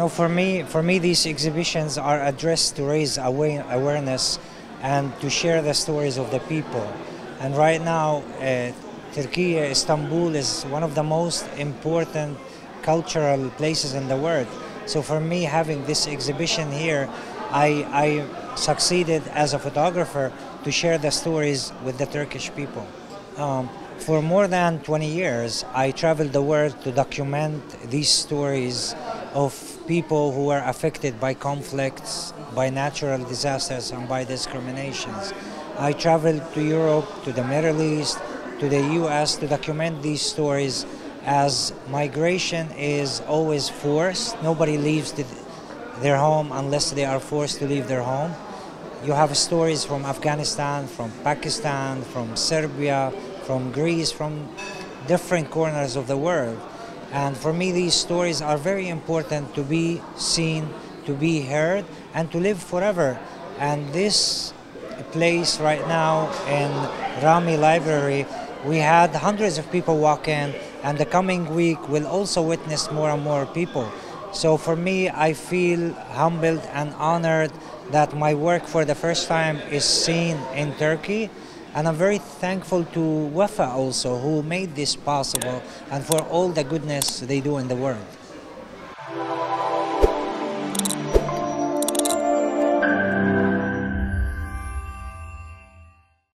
For me, these exhibitions are addressed to raise awareness and to share the stories of the people. And right now, Turkey, Istanbul is one of the most important cultural places in the world. So for me, having this exhibition here, I succeeded as a photographer to share the stories with the Turkish people. For more than 20 years, I traveled the world to document these stories of people who were affected by conflicts, by natural disasters, and by discriminations. I traveled to Europe, to the Middle East, to the US to document these stories, as migration is always forced. Nobody leaves their home unless they are forced to leave their home. You have stories from Afghanistan, from Pakistan, from Serbia, from Greece, from different corners of the world. And for me, these stories are very important to be seen, to be heard, and to live forever. And this place right now in Rami Library, we had hundreds of people walk in, and the coming week will also witness more and more people. So for me, I feel humbled and honored that my work for the first time is seen in Turkey. And I'm very thankful to Wafa also, who made this possible, and for all the goodness they do in the world.